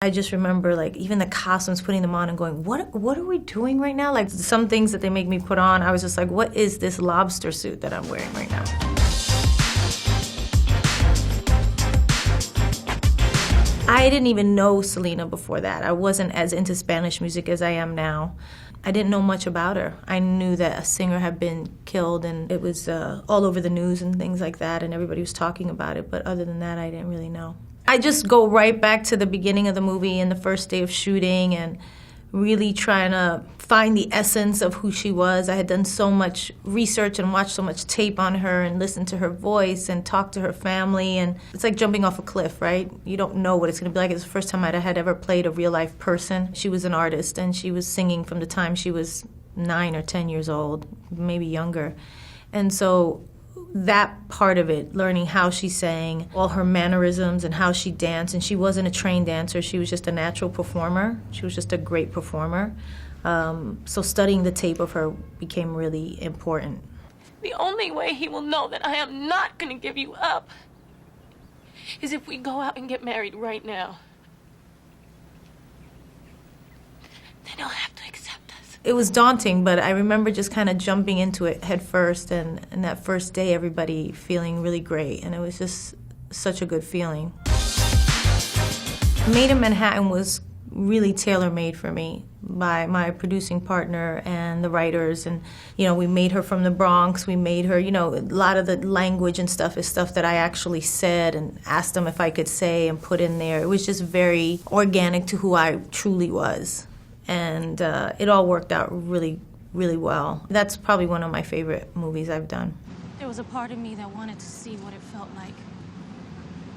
I just remember, like, even the costumes, putting them on and going, what are we doing right now? Like, some things that they make me put on, I was just like, what is this lobster suit that I'm wearing right now? I didn't even know Selena before that. I wasn't as into Spanish music as I am now. I didn't know much about her. I knew that a singer had been killed, and it was all over the news and things like that, and everybody was talking about it, but other than that, I didn't really know. I just go right back to the beginning of the movie and the first day of shooting and really trying to find the essence of who she was. I had done so much research and watched so much tape on her and listened to her voice and talked to her family. And it's like jumping off a cliff, right? You don't know what it's going to be like. It's the first time I had ever played a real-life person. She was an artist, and she was singing from the time she was 9 or 10 years old, maybe younger. And so that part of it, learning how she sang, all her mannerisms and how she danced, and she wasn't a trained dancer, she was just a natural performer. She was just a great performer. So studying the tape of her became really important. The only way he will know that I am not going to give you up is if we go out and get married right now. Then he'll have to accept us. It was daunting, but I remember just kind of jumping into it head first, and that first day everybody feeling really great, and it was just such a good feeling. Made in Manhattan was really tailor-made for me by my producing partner and the writers, and we made her from the Bronx. We made her, a lot of the language and stuff is stuff that I actually said and asked them if I could say and put in there. It was just very organic to who I truly was. And it all worked out really, really well. That's probably one of my favorite movies I've done. There was a part of me that wanted to see what it felt like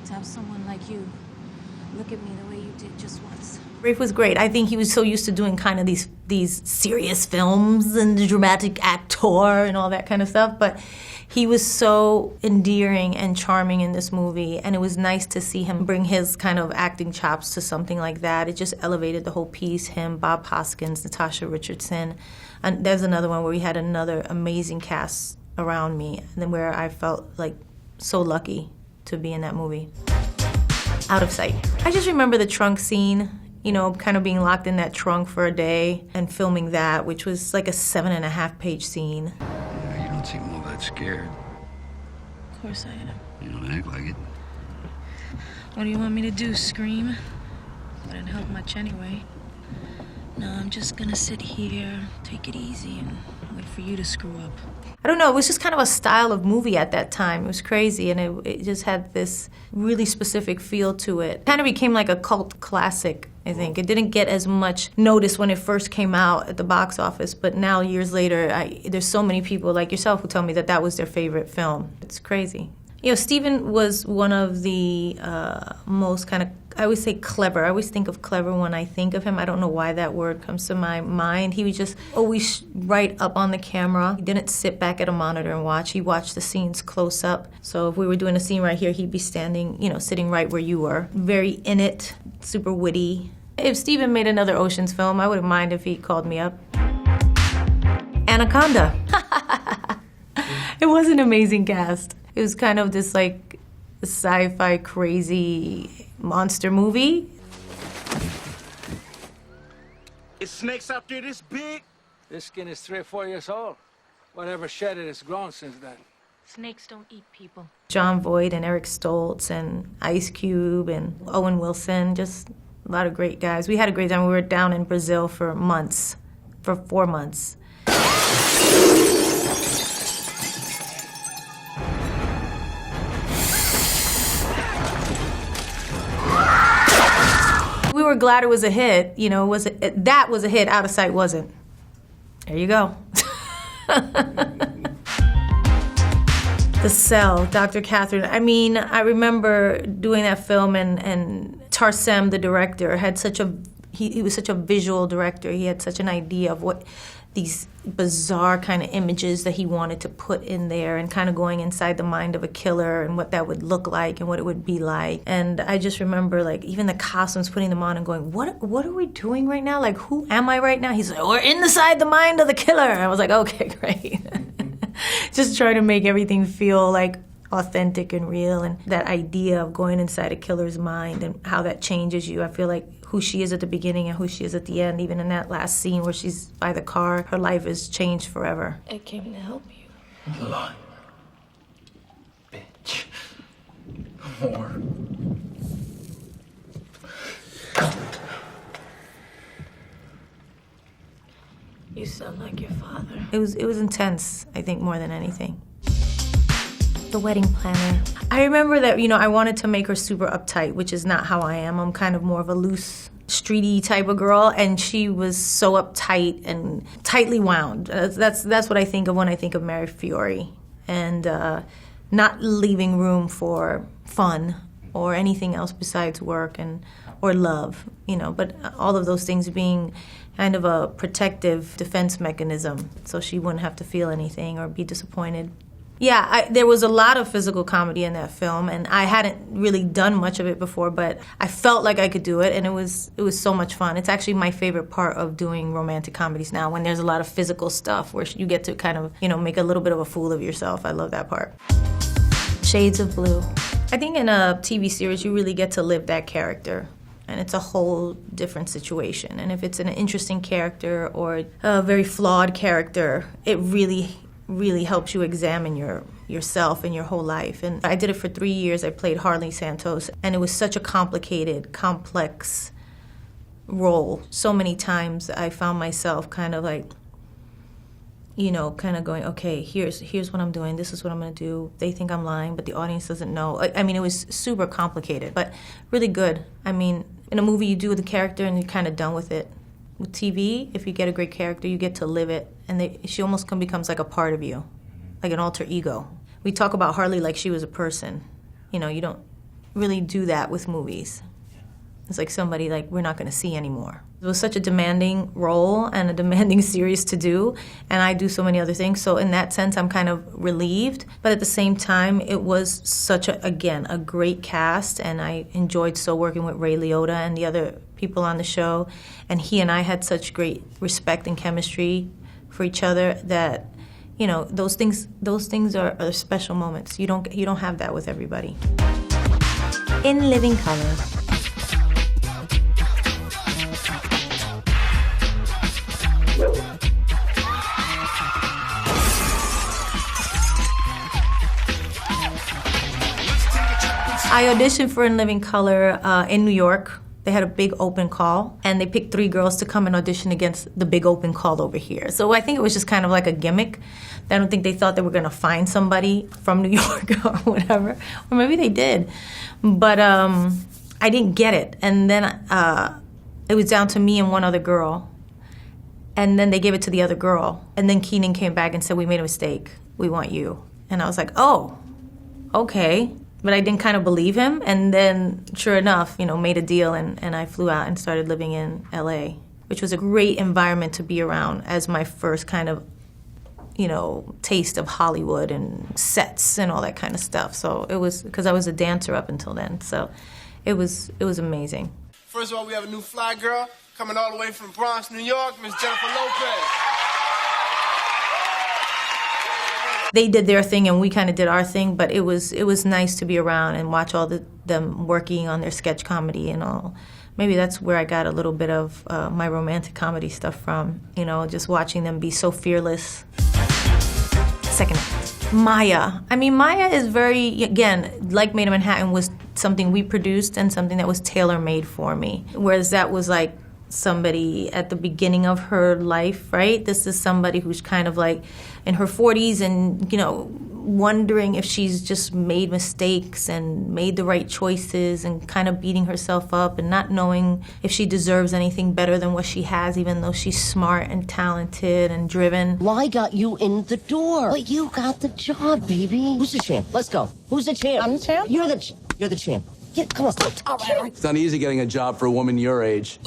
to have someone like you look at me the way you did just once. Rafe was great. I think he was so used to doing kind of these serious films and the dramatic actor and all that kind of stuff, but he was so endearing and charming in this movie, and it was nice to see him bring his kind of acting chops to something like that. It just elevated the whole piece. Him, Bob Hoskins, Natasha Richardson. And there's another one where we had another amazing cast around me, and then where I felt like so lucky to be in that movie. Out of Sight. I just remember the trunk scene, kind of being locked in that trunk for a day and filming that, which was like a 7.5-page scene. Yeah, you don't seem all that scared. Of course I am. You don't act like it. What do you want me to do, scream? Wouldn't help much anyway. No, I'm just gonna sit here, take it easy, and wait for you to screw up. I don't know, it was just kind of a style of movie at that time. It was crazy, and it just had this really specific feel to it. It kind of became like a cult classic, I think. It didn't get as much notice when it first came out at the box office, but now, years later, there's so many people like yourself who tell me that was their favorite film. It's crazy. Steven was one of the most kind of, I always say clever. I always think of clever when I think of him. I don't know why that word comes to my mind. He was just always right up on the camera. He didn't sit back at a monitor and watch. He watched the scenes close up. So if we were doing a scene right here, he'd be standing, sitting right where you were. Very in it, super witty. If Steven made another Ocean's film, I wouldn't mind if he called me up. Anaconda. It was an amazing cast. It was kind of this like sci-fi crazy monster movie. Is snakes out there this big? This skin is 3 or 4 years old. Whatever shed it has grown since then. Snakes don't eat people. John Voight and Eric Stoltz and Ice Cube and Owen Wilson, just a lot of great guys. We had a great time. We were down in Brazil for 4 months. We were glad it was a hit. That was a hit. Out of Sight wasn't. There you go. The Cell, Dr. Catherine. I remember doing that film, and Tarsem, the director, had he was such a visual director. He had such an idea of what these bizarre kind of images that he wanted to put in there, and kind of going inside the mind of a killer and what that would look like and what it would be like. And I just remember, like, even the costumes, putting them on and going, what are we doing right now? Like, who am I right now? He's like, we're inside the mind of the killer. And I was like, okay, great. Just trying to make everything feel like authentic and real, and that idea of going inside a killer's mind and how that changes you. I feel like who she is at the beginning and who she is at the end. Even in that last scene where she's by the car, her life is changed forever. I came to help you. You lie. Bitch. Whore. You sound like your father. It was intense, I think, more than anything. The wedding planner. I remember that, I wanted to make her super uptight, which is not how I am. I'm kind of more of a loose, streety type of girl, and she was so uptight and tightly wound. That's what I think of when I think of Mary Fiore, and not leaving room for fun or anything else besides work or love, but all of those things being kind of a protective defense mechanism so she wouldn't have to feel anything or be disappointed. Yeah, there was a lot of physical comedy in that film, and I hadn't really done much of it before, but I felt like I could do it, and it was so much fun. It's actually my favorite part of doing romantic comedies now, when there's a lot of physical stuff where you get to kind of, make a little bit of a fool of yourself. I love that part. Shades of Blue. I think in a TV series, you really get to live that character. And it's a whole different situation. And if it's an interesting character or a very flawed character, it really, really helps you examine yourself and your whole life. And I did it for 3 years. I played Harley Santos, and it was such a complicated, complex role. So many times I found myself kind of like, kind of going, okay, here's what I'm doing, this is what I'm going to do. They think I'm lying, but the audience doesn't know. I mean, it was super complicated, but really good. I mean, in a movie, you do the character and you're kind of done with it. With TV, if you get a great character, you get to live it, and she almost becomes like a part of you, like an alter ego. We talk about Harley like she was a person. You don't really do that with movies. It's like somebody like we're not going to see anymore. It was such a demanding role and a demanding series to do, and I do so many other things. So in that sense, I'm kind of relieved. But at the same time, it was such a great cast, and I enjoyed so working with Ray Liotta and the other people on the show. And he and I had such great respect and chemistry for each other that, those things are special moments. You don't have that with everybody. In Living Color. I auditioned for In Living Color in New York. They had a big open call, and they picked 3 girls to come and audition against the big open call over here. So I think it was just kind of like a gimmick. I don't think they thought they were going to find somebody from New York or whatever. Or maybe they did. But I didn't get it. And then it was down to me and one other girl. And then they gave it to the other girl. And then Keenan came back and said, we made a mistake. We want you. And I was like, oh, okay. But I didn't kind of believe him. And then, sure enough, made a deal. And I flew out and started living in L.A., which was a great environment to be around as my first kind of, taste of Hollywood and sets and all that kind of stuff. So it was, because I was a dancer up until then. So it was amazing. First of all, we have a new fly girl coming all the way from Bronx, New York, Miss Jennifer Lopez. They did their thing and we kind of did our thing, but it was nice to be around and watch all them working on their sketch comedy and all. Maybe that's where I got a little bit of my romantic comedy stuff from, just watching them be so fearless. Second act, Maya. I mean, Maya is very, again, like Made in Manhattan was something we produced and something that was tailor-made for me, whereas that was like somebody at the beginning of her life, right? This is somebody who's kind of like in her 40s and, wondering if she's just made mistakes and made the right choices and kind of beating herself up and not knowing if she deserves anything better than what she has, even though she's smart and talented and driven. Well, I got you in the door. But you got the job, baby. Who's the champ? Let's go. Who's the champ? I'm the champ? You're the champ. Come on. All right. It's not easy getting a job for a woman your age.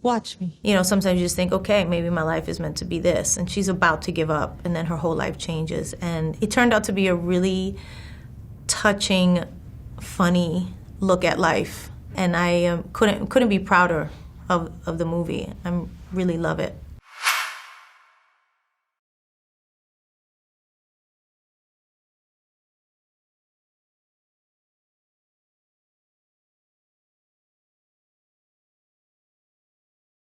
Watch me. Sometimes you just think, okay, maybe my life is meant to be this. And she's about to give up, and then her whole life changes. And it turned out to be a really touching, funny look at life. And I couldn't be prouder of the movie. I really love it.